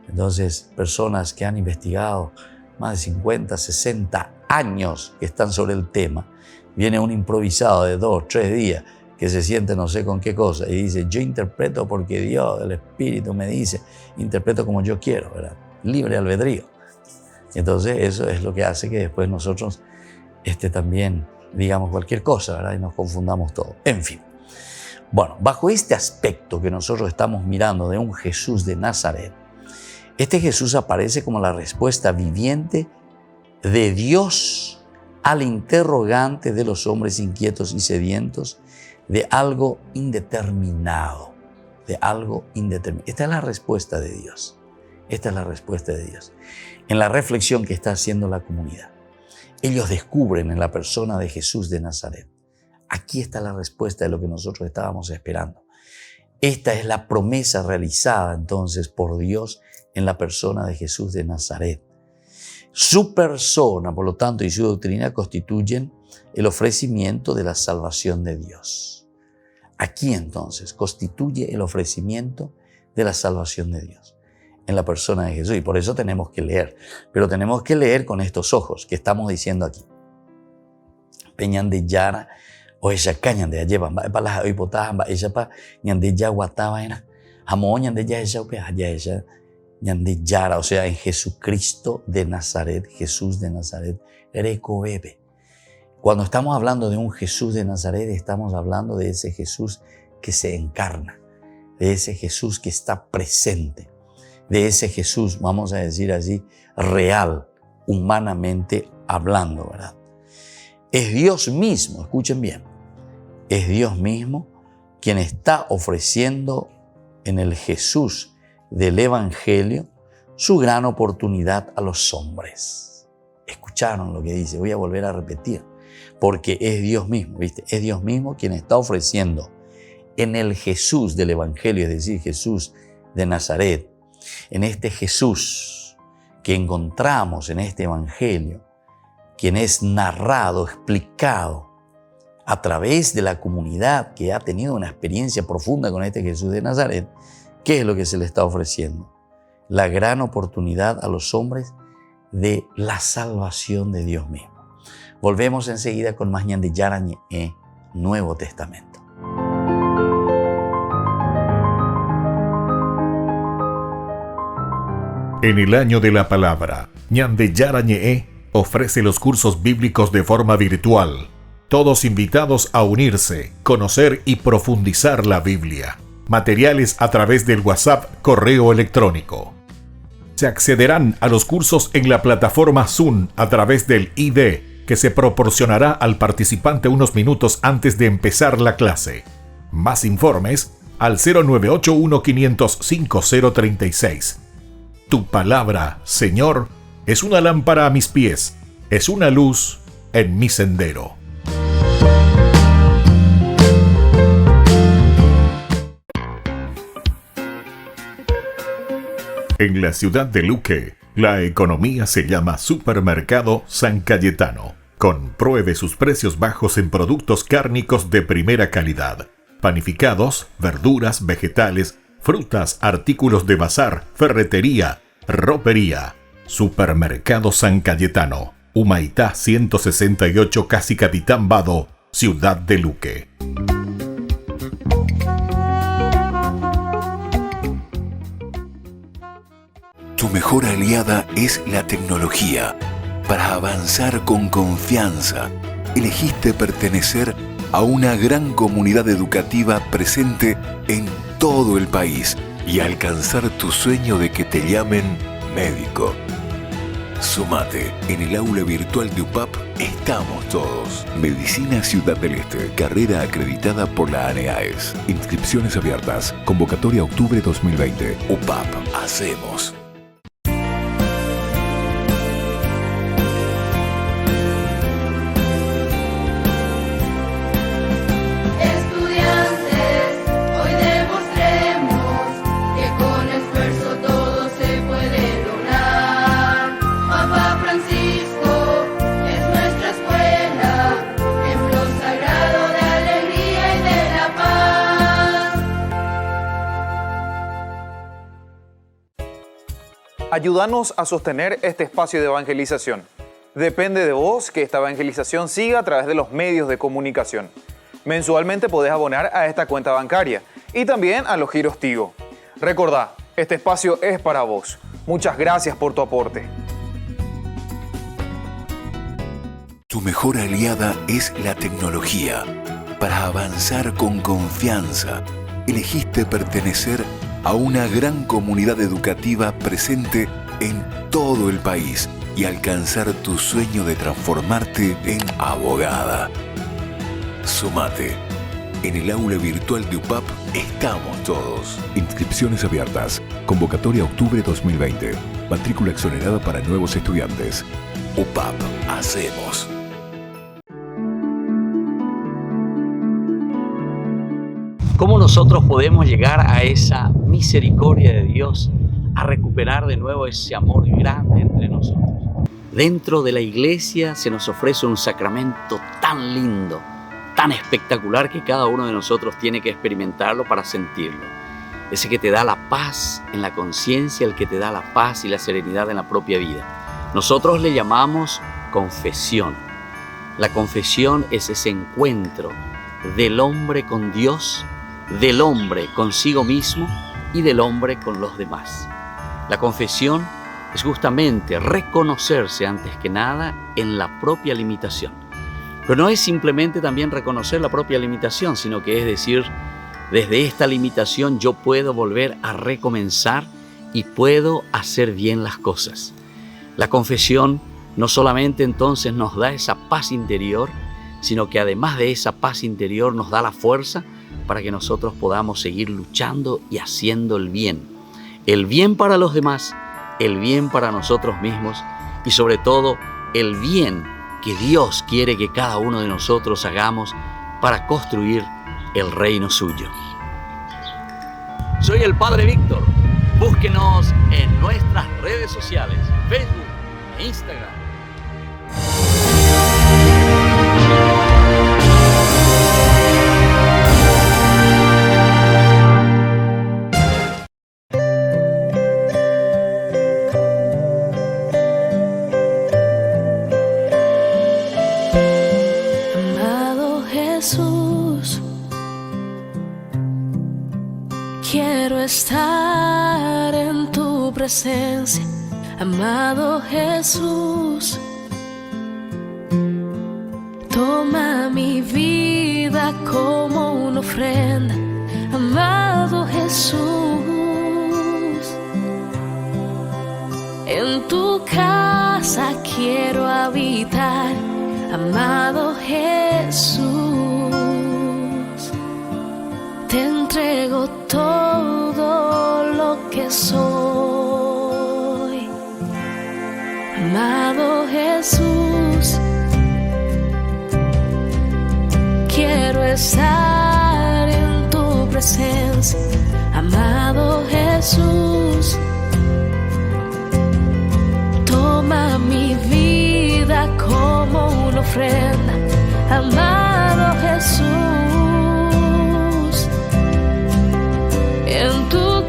Entonces, personas que han investigado más de 50, 60 años que están sobre el tema, viene un improvisado de 2, 3 días que se siente no sé con qué cosa y dice, yo interpreto porque Dios, el Espíritu me dice, interpreto como yo quiero, ¿verdad? Libre albedrío. Entonces eso es lo que hace que después nosotros también digamos cualquier cosa, ¿verdad? Y nos confundamos todo. En fin. Bueno, bajo este aspecto que nosotros estamos mirando de un Jesús de Nazaret, este Jesús aparece como la respuesta viviente de Dios al interrogante de los hombres inquietos y sedientos de algo indeterminado, Esta es la respuesta de Dios. Esta es la respuesta de Dios. En la reflexión que está haciendo la comunidad, ellos descubren en la persona de Jesús de Nazaret. Aquí está la respuesta de lo que nosotros estábamos esperando. Esta es la promesa realizada entonces por Dios en la persona de Jesús de Nazaret. Su persona, por lo tanto, y su doctrina constituyen el ofrecimiento de la salvación de Dios. Aquí entonces constituye el ofrecimiento de la salvación de Dios en la persona de Jesús. Y por eso tenemos que leer. Pero tenemos que leer con estos ojos que estamos diciendo aquí. Peñan de Yara, o ella cañan de allá, para las hipotadas, ella para ñan de ya guataba, jamón de ya ella, ñan de Yara, o sea, en Jesucristo de Nazaret, Jesús de Nazaret, recobebe. Cuando estamos hablando de un Jesús de Nazaret, estamos hablando de ese Jesús que se encarna, de ese Jesús que está presente, de ese Jesús, vamos a decir así, real, humanamente hablando, ¿verdad? Es Dios mismo, escuchen bien, es Dios mismo quien está ofreciendo en el Jesús del Evangelio su gran oportunidad a los hombres. ¿Escucharon lo que dice? Voy a volver a repetir. Porque es Dios mismo, ¿viste? Es Dios mismo quien está ofreciendo en el Jesús del Evangelio, es decir, Jesús de Nazaret, en este Jesús que encontramos en este Evangelio, quien es narrado, explicado a través de la comunidad que ha tenido una experiencia profunda con este Jesús de Nazaret. ¿Qué es lo que se le está ofreciendo? La gran oportunidad a los hombres de la salvación de Dios mismo. Volvemos enseguida con más ñan de Yarañe, Nuevo Testamento. En el año de la palabra, ñan de Yarañe ofrece los cursos bíblicos de forma virtual. Todos invitados a unirse, conocer y profundizar la Biblia. Materiales a través del WhatsApp, correo electrónico. Se accederán a los cursos en la plataforma Zoom a través del ID, que se proporcionará al participante unos minutos antes de empezar la clase. Más informes al 0981-500-5036. Tu palabra, Señor, es una lámpara a mis pies, es una luz en mi sendero. En la ciudad de Luque, la economía se llama Supermercado San Cayetano. Compruebe sus precios bajos en productos cárnicos de primera calidad, panificados, verduras, vegetales, frutas, artículos de bazar, ferretería, ropería. Supermercado San Cayetano, Humaitá 168, Casi Capitán Vado, Ciudad de Luque. Tu mejor aliada es la tecnología. Para avanzar con confianza, elegiste pertenecer a una gran comunidad educativa presente en todo el país y alcanzar tu sueño de que te llamen médico. Sumate, en el aula virtual de UPAP estamos todos. Medicina Ciudad del Este, carrera acreditada por la ANEAES. Inscripciones abiertas, convocatoria octubre 2020. UPAP, hacemos. Ayúdanos a sostener este espacio de evangelización. Depende de vos que esta evangelización siga a través de los medios de comunicación. Mensualmente podés abonar a esta cuenta bancaria y también a los giros Tigo. Recordá, este espacio es para vos. Muchas gracias por tu aporte. Tu mejor aliada es la tecnología. Para avanzar con confianza, elegiste pertenecer a una gran comunidad educativa presente en todo el país y alcanzar tu sueño de transformarte en abogada. Sumate. En el aula virtual de UPAP estamos todos. Inscripciones abiertas. Convocatoria octubre 2020. Matrícula exonerada para nuevos estudiantes. UPAP, hacemos. ¿Cómo nosotros podemos llegar a esa misericordia de Dios, a recuperar de nuevo ese amor grande entre nosotros? Dentro de la iglesia se nos ofrece un sacramento tan lindo, tan espectacular, que cada uno de nosotros tiene que experimentarlo para sentirlo. Ese que te da la paz en la conciencia, el que te da la paz y la serenidad en la propia vida. Nosotros le llamamos confesión. La confesión es ese encuentro del hombre con Dios, del hombre consigo mismo y del hombre con los demás. La confesión es justamente reconocerse antes que nada en la propia limitación. Pero no es simplemente también reconocer la propia limitación, sino que es decir, desde esta limitación yo puedo volver a recomenzar y puedo hacer bien las cosas. La confesión no solamente entonces nos da esa paz interior, sino que además de esa paz interior nos da la fuerza para que nosotros podamos seguir luchando y haciendo el bien. El bien para los demás, el bien para nosotros mismos y sobre todo el bien que Dios quiere que cada uno de nosotros hagamos para construir el reino suyo. Soy el Padre Víctor. Búsquenos en nuestras redes sociales, Facebook e Instagram. Quiero estar en tu presencia, amado Jesús. Toma mi vida como una ofrenda, amado Jesús. En tu casa quiero habitar, amado Jesús. Te entrego todo lo que soy, amado Jesús. Quiero estar en tu presencia, amado Jesús. Toma mi vida como una ofrenda, amado Jesús. En tu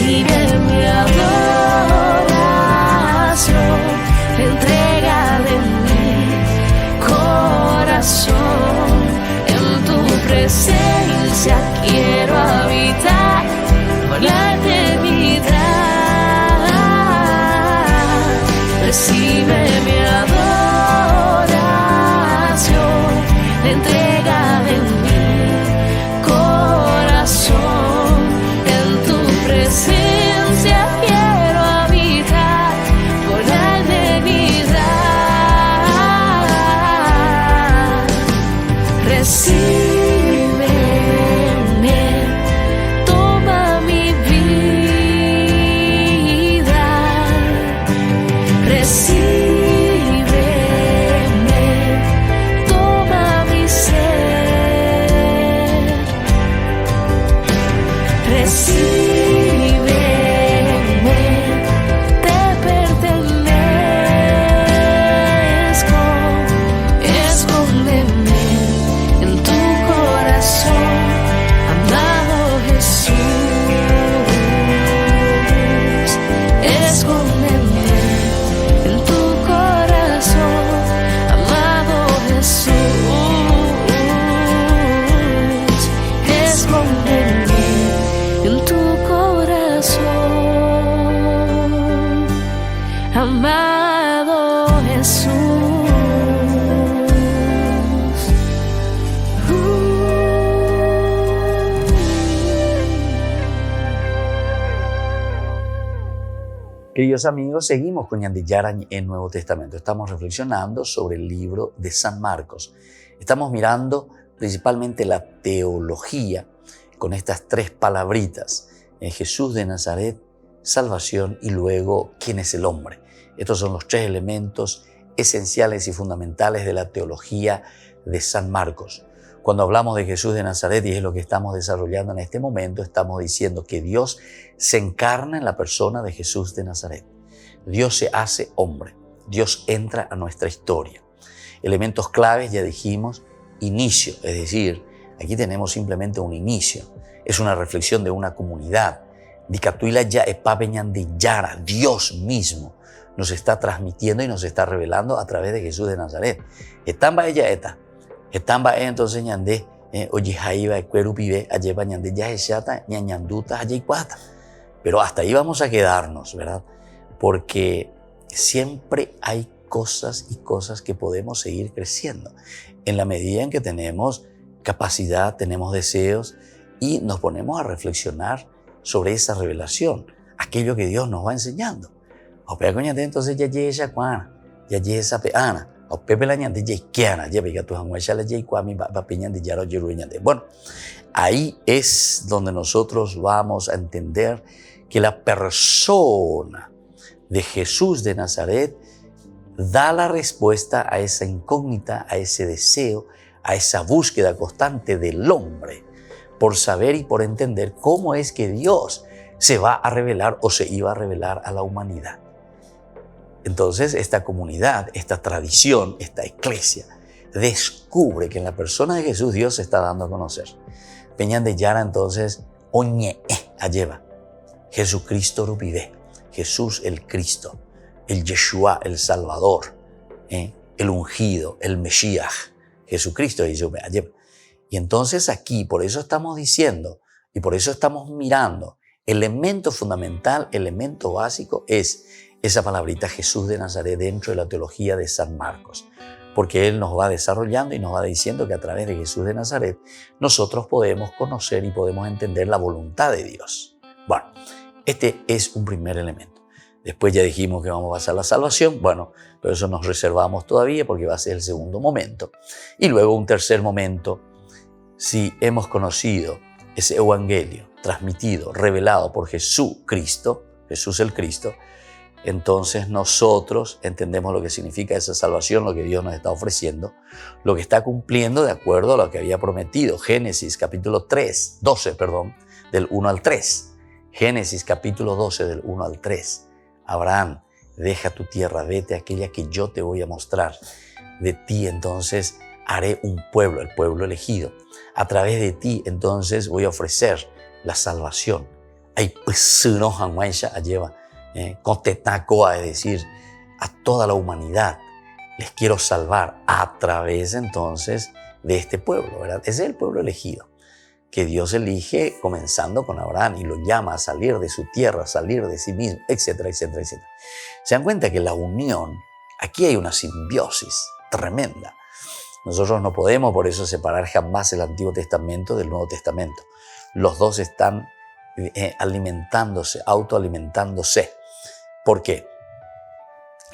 Recibe mi adoración, entrega de mi corazón. En tu presencia quiero habitar por la eternidad. Recibe mi adoración, entrega de mi corazón. En tu presencia quiero habitar por la eternidad. Recíbeme, toma mi vida. Recíbeme, toma mi ser. Recíbeme, te pertenezco. Escóndeme en tu corazón, amado Jesús. Escóndeme en tu corazón, amado Jesús. Escóndeme en tu corazón, amado Jesús. Queridos amigos, seguimos con Ñan Yara en Nuevo Testamento. Estamos reflexionando sobre el libro de San Marcos. Estamos mirando principalmente la teología con estas tres palabritas: Jesús de Nazaret, salvación y luego ¿quién es el hombre? Estos son los tres elementos esenciales y fundamentales de la teología de San Marcos. Cuando hablamos de Jesús de Nazaret, y es lo que estamos desarrollando en este momento, estamos diciendo que Dios se encarna en la persona de Jesús de Nazaret. Dios se hace hombre. Dios entra a nuestra historia. Elementos claves, ya dijimos, inicio, es decir, aquí tenemos simplemente un inicio. Es una reflexión de una comunidad. Dicatuila ya epapeñan de Yara, Dios mismo nos está transmitiendo y nos está revelando a través de Jesús de Nazaret. Etamba ella eta. Etamba entonces ñande oye jaiba cuero pibe ayepa ñande ya eshata ñañanduta ayeicuata. Pero hasta ahí vamos a quedarnos, ¿verdad? Porque siempre hay cosas y cosas que podemos seguir creciendo en la medida en que tenemos capacidad, tenemos deseos y nos ponemos a reflexionar sobre esa revelación, aquello que Dios nos va enseñando. Entonces ya esa cuana, ya esa peana. Bueno, ahí es donde nosotros vamos a entender que la persona de Jesús de Nazaret da la respuesta a esa incógnita, a ese deseo, a esa búsqueda constante del hombre por saber y por entender cómo es que Dios se va a revelar o se iba a revelar a la humanidad. Entonces, esta comunidad, esta tradición, esta iglesia, descubre que en la persona de Jesús Dios se está dando a conocer. Peñan de Yara, entonces, oñe, alleva. Jesucristo rupivé. Jesús el Cristo, el Yeshua, el Salvador, el ungido, el Mesías. Jesucristo, alleva. Y entonces aquí, por eso estamos diciendo, y por eso estamos mirando, elemento fundamental, elemento básico es esa palabrita Jesús de Nazaret dentro de la teología de San Marcos, porque Él nos va desarrollando y nos va diciendo que a través de Jesús de Nazaret nosotros podemos conocer y podemos entender la voluntad de Dios. Bueno, este es un primer elemento. Después ya dijimos que vamos a pasar la salvación, bueno, pero eso nos reservamos todavía porque va a ser el segundo momento. Y luego un tercer momento, si hemos conocido ese evangelio transmitido, revelado por Jesucristo, Jesús el Cristo, entonces nosotros entendemos lo que significa esa salvación, lo que Dios nos está ofreciendo, lo que está cumpliendo de acuerdo a lo que había prometido. Génesis capítulo 12, del 1 al 3. Génesis capítulo 12 del 1 al 3. Abraham, deja tu tierra, vete a aquella que yo te voy a mostrar. De ti entonces haré un pueblo, el pueblo elegido. A través de ti entonces voy a ofrecer la salvación. hay no hanguaisha lleva contetacoa, es decir, a toda la humanidad les quiero salvar a través entonces de este pueblo, ¿verdad? Ese es el pueblo elegido que Dios elige comenzando con Abraham y lo llama a salir de su tierra, a salir de sí mismo, etcétera, etcétera, etcétera. Se dan cuenta que la unión, aquí hay una simbiosis tremenda. Nosotros no podemos por eso separar jamás el Antiguo Testamento del Nuevo Testamento. Los dos están alimentándose, autoalimentándose. ¿Por qué?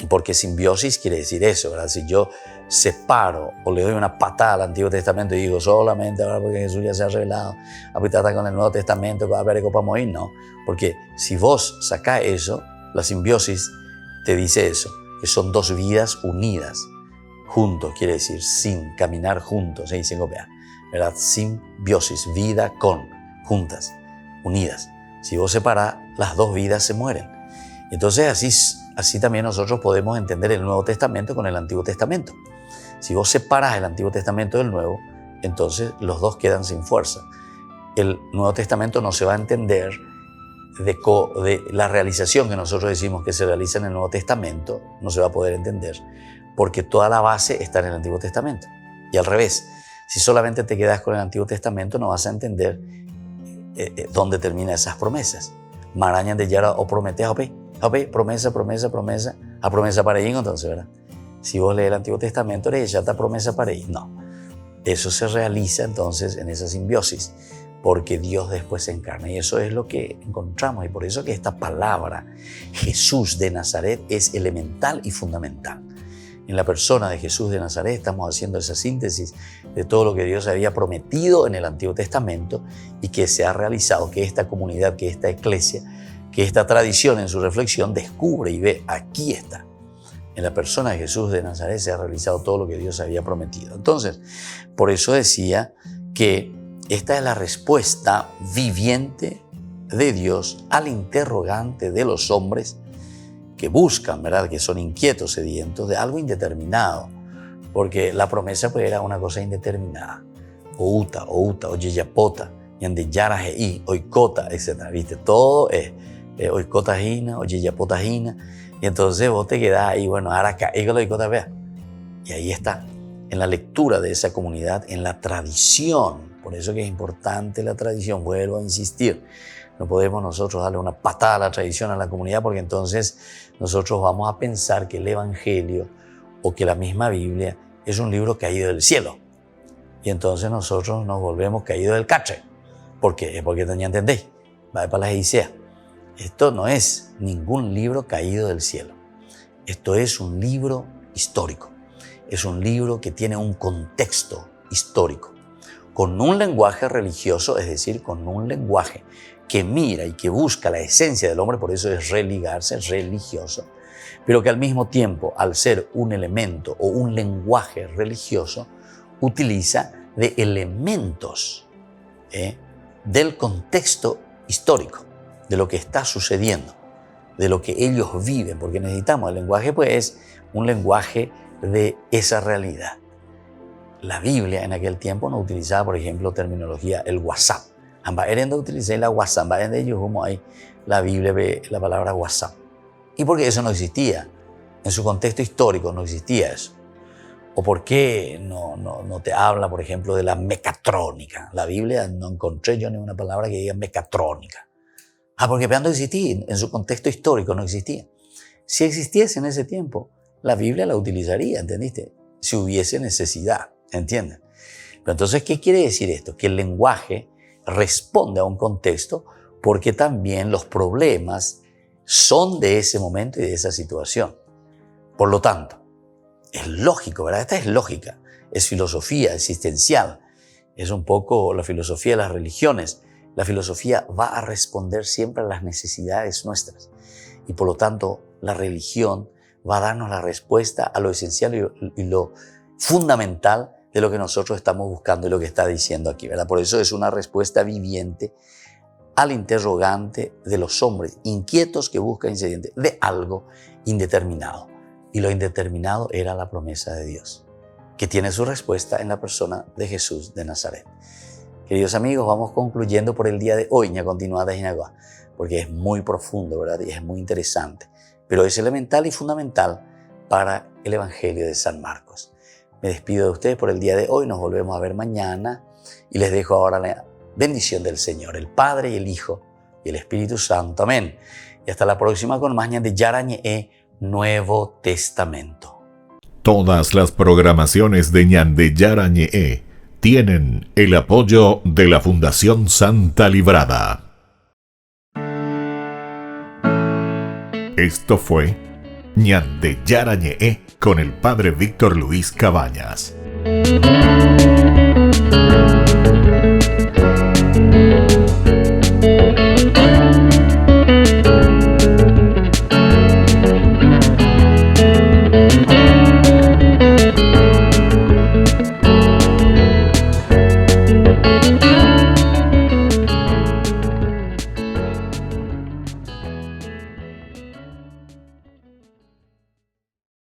Porque simbiosis quiere decir eso, ¿verdad? Si yo separo o le doy una patada al Antiguo Testamento y digo solamente ahora porque Jesús ya se ha revelado, ahorita con el Nuevo Testamento, va a haber para morir, no. Porque si vos sacás eso, la simbiosis te dice eso, que son dos vidas unidas, juntos, quiere decir sin, caminar juntos, se dice en copia, ¿verdad? Simbiosis, vida con, juntas, unidas. Si vos separás, las dos vidas se mueren. Entonces así también nosotros podemos entender el Nuevo Testamento con el Antiguo Testamento. Si vos separás el Antiguo Testamento del Nuevo, entonces los dos quedan sin fuerza. El Nuevo Testamento no se va a entender de la realización que nosotros decimos que se realiza en el Nuevo Testamento, no se va a poder entender, porque toda la base está en el Antiguo Testamento. Y al revés, si solamente te quedas con el Antiguo Testamento, no vas a entender dónde terminan esas promesas. Marañan de Yara o Prometeo, promesa, a promesa para ir, entonces, ¿verdad? Si vos lees el Antiguo Testamento, ya está promesa para ir. No, eso se realiza entonces en esa simbiosis, porque Dios después se encarna. Y eso es lo que encontramos. Y por eso que esta palabra, Jesús de Nazaret, es elemental y fundamental. En la persona de Jesús de Nazaret estamos haciendo esa síntesis de todo lo que Dios había prometido en el Antiguo Testamento y que se ha realizado, que esta comunidad, que esta iglesia, que esta tradición en su reflexión descubre y ve, aquí está. En la persona de Jesús de Nazaret se ha realizado todo lo que Dios había prometido. Entonces, por eso decía que esta es la respuesta viviente de Dios al interrogante de los hombres que buscan, ¿verdad? Que son inquietos, sedientos de algo indeterminado, porque la promesa pues era una cosa indeterminada. Outa, oyeyapota, yandeyarajei, oikota, etc. ¿Viste? Todo es oikotajina, oyeyapotajina, y entonces vos te quedás ahí, bueno, araca, oikota, vea. Y ahí está, en la lectura de esa comunidad, en la tradición. Por eso que es importante la tradición, vuelvo a insistir. No podemos nosotros darle una patada a la tradición a la comunidad, porque entonces nosotros vamos a pensar que el Evangelio o que la misma Biblia es un libro caído del cielo. Y entonces nosotros nos volvemos caídos del catre. ¿Por qué? Porque ya entendéis. Va para las Eiseas. Esto no es ningún libro caído del cielo. Esto es un libro histórico. Es un libro que tiene un contexto histórico, con un lenguaje religioso, es decir, con un lenguaje que mira y que busca la esencia del hombre, por eso es religarse, es religioso, pero que al mismo tiempo, al ser un elemento o un lenguaje religioso, utiliza de elementos del contexto histórico, de lo que está sucediendo, de lo que ellos viven, porque necesitamos el lenguaje, pues es un lenguaje de esa realidad. La Biblia en aquel tiempo no utilizaba, por ejemplo, terminología, el WhatsApp. Ambas herendo utilicé la WhatsApp, ambas de ellos como hay la Biblia ve la palabra WhatsApp. ¿Y por qué eso no existía? En su contexto histórico no existía eso. ¿O por qué no te habla, por ejemplo, de la mecatrónica? La Biblia no encontré yo ninguna palabra que diga mecatrónica. Porque no existía, en su contexto histórico no existía. Si existiese en ese tiempo, la Biblia la utilizaría, ¿entendiste? Si hubiese necesidad, ¿entienden? Pero entonces, ¿qué quiere decir esto? Que el lenguaje responde a un contexto porque también los problemas son de ese momento y de esa situación. Por lo tanto, es lógico, ¿verdad? Esta es lógica, es filosofía existencial, es un poco la filosofía de las religiones. La filosofía va a responder siempre a las necesidades nuestras y por lo tanto la religión va a darnos la respuesta a lo esencial y lo fundamental de lo que nosotros estamos buscando y lo que está diciendo aquí, ¿verdad? Por eso es una respuesta viviente al interrogante de los hombres inquietos que buscan incidentes de algo indeterminado. Y lo indeterminado era la promesa de Dios, que tiene su respuesta en la persona de Jesús de Nazaret. Queridos amigos, vamos concluyendo por el día de hoy. Ña continuada, porque es muy profundo, ¿verdad? Y es muy interesante, pero es elemental y fundamental para el Evangelio de San Marcos. Me despido de ustedes por el día de hoy, nos volvemos a ver mañana y les dejo ahora la bendición del Señor, el Padre y el Hijo y el Espíritu Santo. Amén. Y hasta la próxima con más de Yarañe, Nuevo Testamento. Todas las programaciones de Ñande Yarañe tienen el apoyo de la Fundación Santa Librada. Esto fue Ñande Yarañe con el Padre Víctor Luis Cabañas.